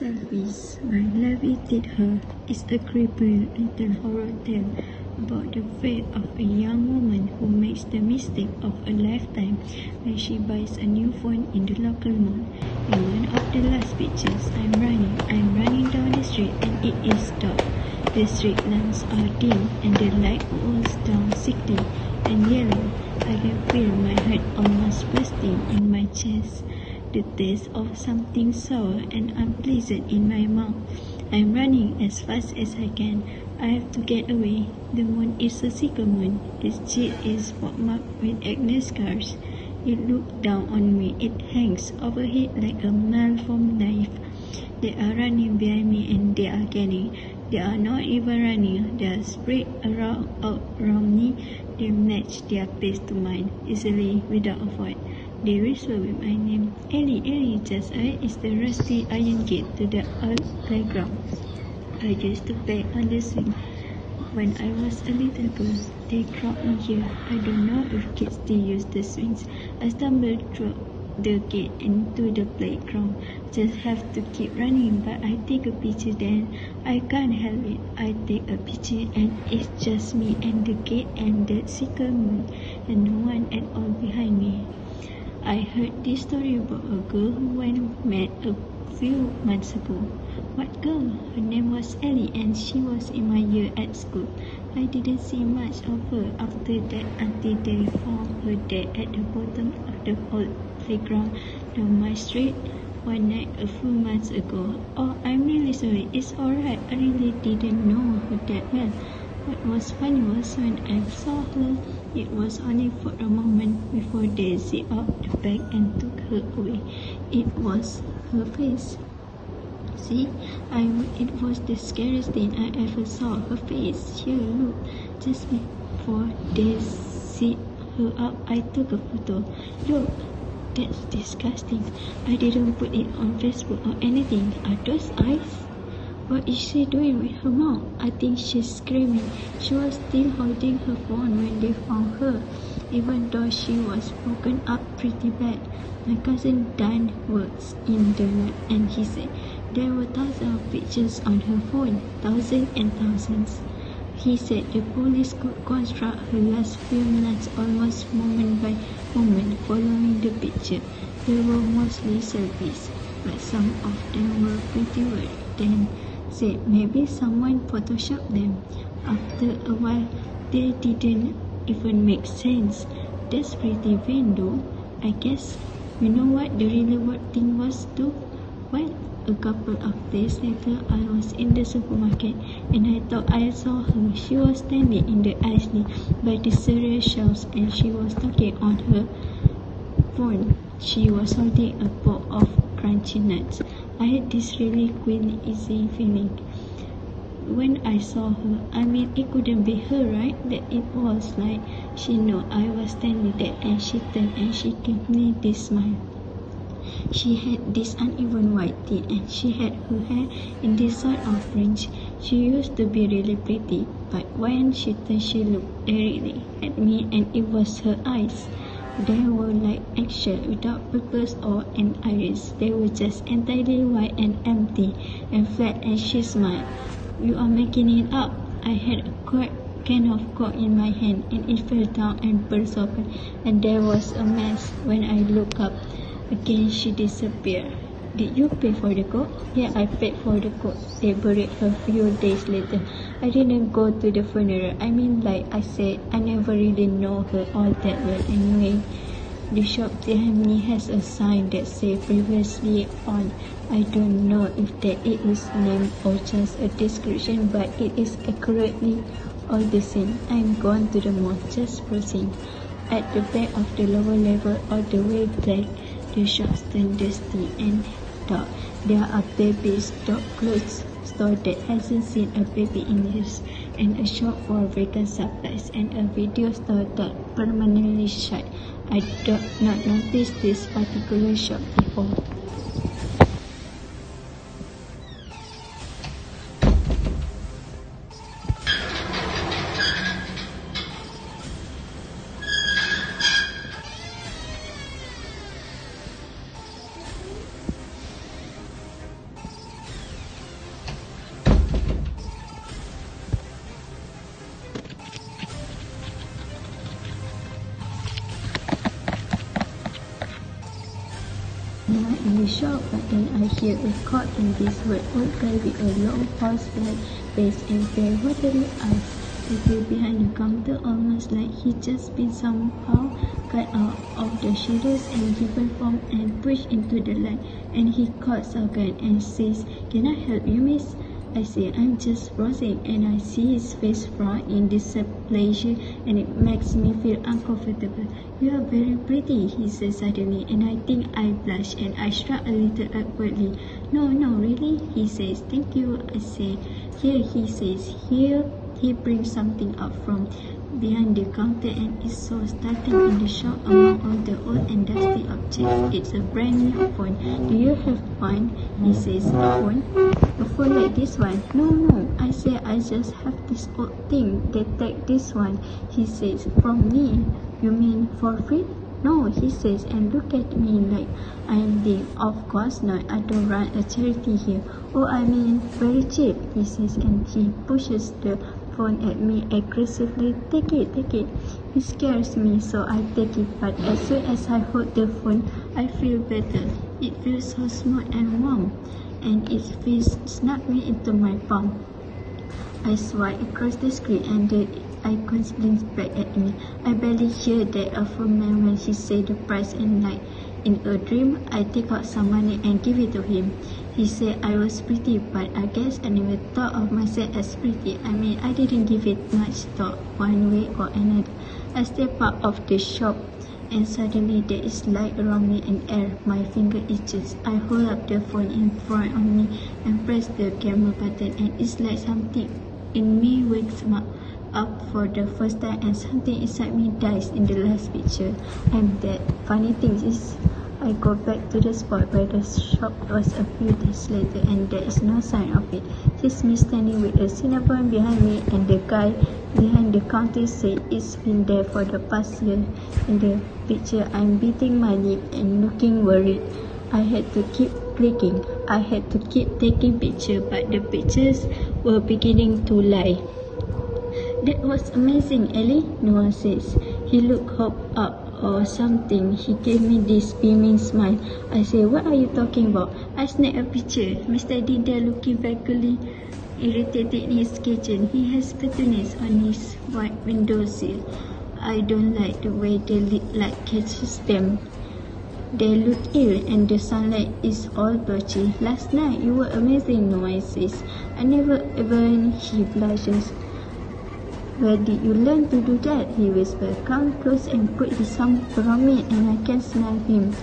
Selfies by Love It Her is a creepy little horror tale about the fate of a young woman who makes the mistake of a lifetime when she buys a new phone in the local mall. In one of the last pictures, I'm running down the street and it is dark. The street lamps are dim and the light falls down sickly and yellow. I can feel my heart almost bursting in my chest. The taste of something sour and unpleasant in my mouth. I'm running as fast as I can. I have to get away. The moon is a sickle moon. Its cheek is pockmarked with acne scars. It looks down on me. It hangs overhead like a malformed knife. They are running behind me and they are getting. They are not even running. They are spread around me. They match their pace to mine easily without effort. They whisper with my name. Ellie, Ellie, just ahead is the rusty iron gate to the old playground. I used to play on the swing when I was a little girl. They dropped me here. I don't know if kids still use the swings. I stumbled through the gate into the playground. Just have to keep running, but I take a picture then. I can't help it. I take a picture and it's just me and the gate and the sickle moon and no one at all behind me. I heard this story about a girl who went mad a few months ago. What girl? Her name was Ellie and she was in my year at school. I didn't see much of her after that until they found her dead at the bottom of the old playground down my street one night a few months ago. Oh, I'm really sorry. It's alright. I really didn't know her that well. What was funny was when I saw her, it was only for a moment before they zipped out the bag and took her away. It was her face. See, it was the scariest thing I ever saw. Her face. Here, look. Just before they zipped her up, I took a photo. Look, that's disgusting. I didn't put it on Facebook or anything. Are those eyes? What is she doing with her mouth? I think she's screaming. She was still holding her phone when they found her, even though she was broken up pretty bad. My cousin Dan works in the lab and he said there were thousands of pictures on her phone, thousands and thousands. He said the police could construct her last few minutes almost moment by moment following the picture. They were mostly selfies, but some of them were pretty weird. Dan said maybe someone photoshopped them. After a while, they didn't even make sense. That's pretty vain though, I guess. You know what the really weird thing was too? Well, a couple of days later, I was in the supermarket and I thought I saw her. She was standing in the aisle by the cereal shelves and she was talking on her phone. She was holding a bowl of crunchy nuts. I had this really queasy feeling when I saw her. I mean, it couldn't be her, right? That it was like she knew I was standing there and she turned and she gave me this smile. She had this uneven white teeth and she had her hair in this sort of fringe. She used to be really pretty, but when she turned she looked directly at me and it was her eyes. They were like eggshell without purpose or an iris. They were just entirely white and empty and flat and she smiled. You are making it up. I had a can of Coke in my hand and it fell down and burst open and there was a mess. When I looked up again she disappeared. Did you pay for the Coke? Yeah, I paid for the Coke. They buried her a few days later. I didn't go to the funeral. I mean, like I said, I never really know her all that well anyway. The shop behind me has a sign that says previously on. I don't know if that it is named or just a description, but it is accurately all the same. I'm going to the mall, just browsing. At the back of the lower level, all the way back, the shops turn dusty and dark. There are babies' dog clothes store that hasn't seen a baby in years, and a shop for vegan supplies, and a video store that permanently shut. I did not notice this particular shop before. smile in the shop, but then I hear a caught in this word old guy with a long horse-like face and very watery eyes. I feel behind the counter almost like he just been somehow cut out of the shadows and given form and pushed into the light. And he calls again and says, "Can I help you, miss?" I say, "I'm just browsing," and I see his face frown in displeasure, and it makes me feel uncomfortable. "You are very pretty," he says suddenly, and I think I blush and I shrug a little awkwardly. No, really," he says. "Thank you," I say. "Here," he says. Here he brings something up from behind the counter and is so starting in the shop among all the old and dusty objects. It's a brand new phone. "Do you have one?" he says. "A phone? A phone like this one?" No, I say. "I just have this old thing. They take this one," he says. "From me? You mean for free?" "No," he says, and look at me like I'm the. "Of course not. I don't run a charity here." "Oh, I mean very cheap," he says, and he pushes the phone at me aggressively. Take it. It scares me, so I take it, but as soon as I hold the phone, I feel better. It feels so smooth and warm, and it feels snugly into my palm. I swipe across the screen and the icon blinks back at me. I barely hear that affirmation when she said the price, and like in a dream, I take out some money and give it to him. He said I was pretty, but I guess I never thought of myself as pretty. I mean, I didn't give it much thought one way or another. I step out of the shop and suddenly there is light around me and air. My finger itches. I hold up the phone in front of me and press the camera button, and it's like something in me wakes up for the first time, and something inside me dies in the last picture. I'm dead. Funny thing is, I go back to the spot where the shop was a few days later, and there is no sign of it. Just me standing with a cinnamon behind me, and the guy behind the counter said it's been there for the past year. In the picture, I'm beating my lip and looking worried. I had to keep clicking. I had to keep taking pictures, but the pictures were beginning to lie. "That was amazing, Ellie," Noah says. He looked hopped up or something. He gave me this beaming smile. I say, "What are you talking about?" I snap a picture. Mr. Eddie there looking vaguely irritated in his kitchen. He has petunias on his white windowsill. I don't like the way the lit light catches them. They look ill and the sunlight is all blotchy. "Last night you were amazing," Noah says. "I never even," he blushes. "Where did you learn to do that?" he whispers. "Come close and put his arm around me, and I can smell him.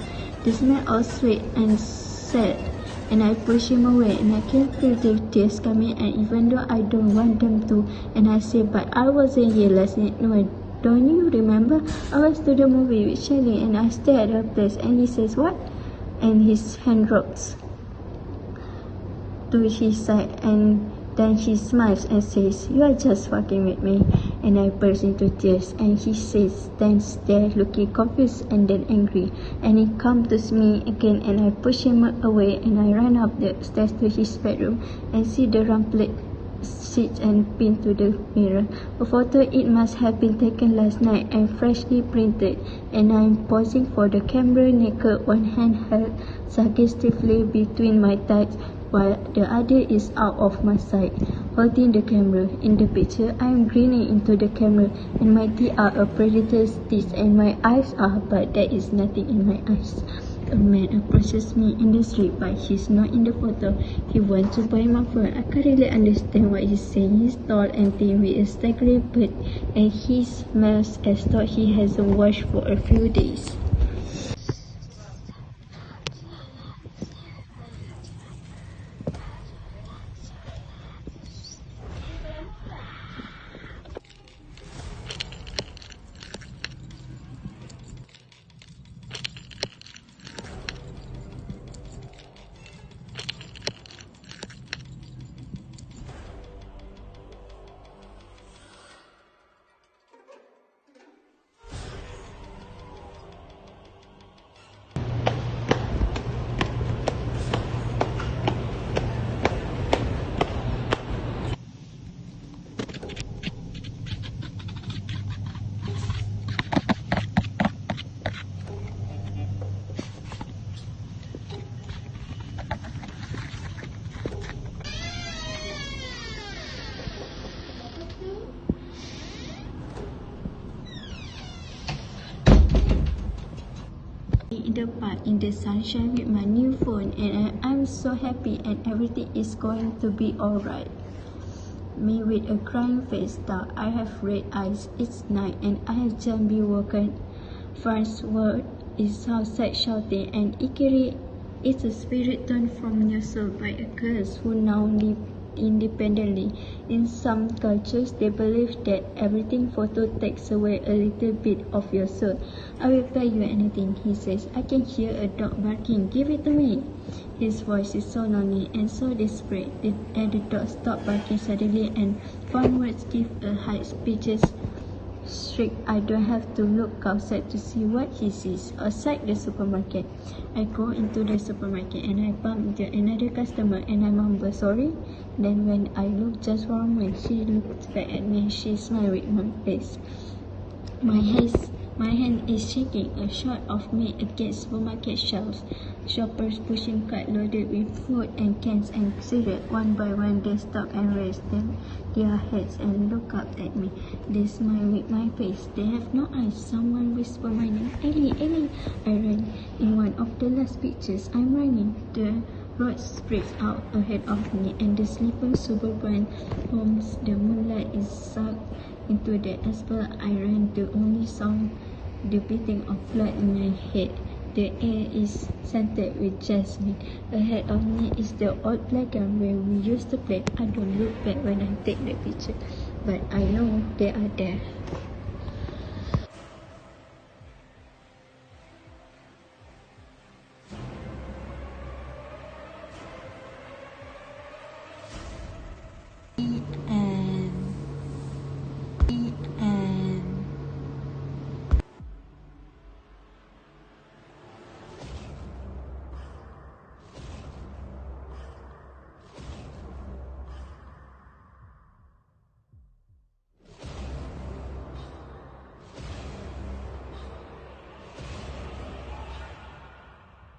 The smell all sweet and sad." And I push him away, and I can feel the tears coming, and even though I don't want them to, and I say, "But I wasn't here last night." "No, don't you remember? I went to the movie with Shelley, and I stayed at her place." And he says, "What?" And his hand drops to his side, and then he smiles and says, "You are just fucking with me." And I burst into tears, and he stands there looking confused and then angry. And he comes to me again, and I push him away, and I run up the stairs to his bedroom and see the rumpled sheets and pinned to the mirror. A photo it must have been taken last night and freshly printed, and I'm posing for the camera naked, one hand held suggestively between my thighs, while the other is out of my sight, holding the camera. In the picture, I am grinning into the camera, and my teeth are a predator's teeth, and my eyes are, but there is nothing in my eyes. A man approaches me in the street, but he's not in the photo. He wants to buy my phone. I can't really understand what he's saying. He's tall and thin with a staggering build, and he smells as though he hasn't washed for a few days. in the sunshine with my new phone, and I'm so happy, and everything is going to be alright. Me with a crying face, thought I have red eyes, it's night, and I have just been woken. First word is outside shouting, and Ikiri is a spirit torn from your soul by a curse who now live independently. In some cultures, they believe that everything photo takes away a little bit of your soul. I will pay you anything, he says. I can hear a dog barking. Give it to me. His voice is so lonely and so desperate that the dog stopped barking suddenly and onwards give a high-pitched shriek. I don't have to look outside to see what he sees. Outside the supermarket, I go into the supermarket and I bump into another customer and I mumble sorry. Then when I look just wrong, when she looks back at me, she smiles with my face. My hand is shaking. A shot of me against supermarket shelves. Shoppers pushing carts loaded with food and cans and cigarettes. One by one, they stop and raise their heads and look up at me. They smile with my face. They have no eyes. Someone whisper my name. Ellie, Ellie. I run. In one of the last pictures, I'm running. The road spreads out ahead of me, and the sleeping suburban homes. The moonlight is sucked into the asphalt. I ran. The only sound, the beating of blood in my head. The air is scented with jasmine. Ahead of me is the old playground where we used to play. I don't look back when I take the picture, but I know they are there.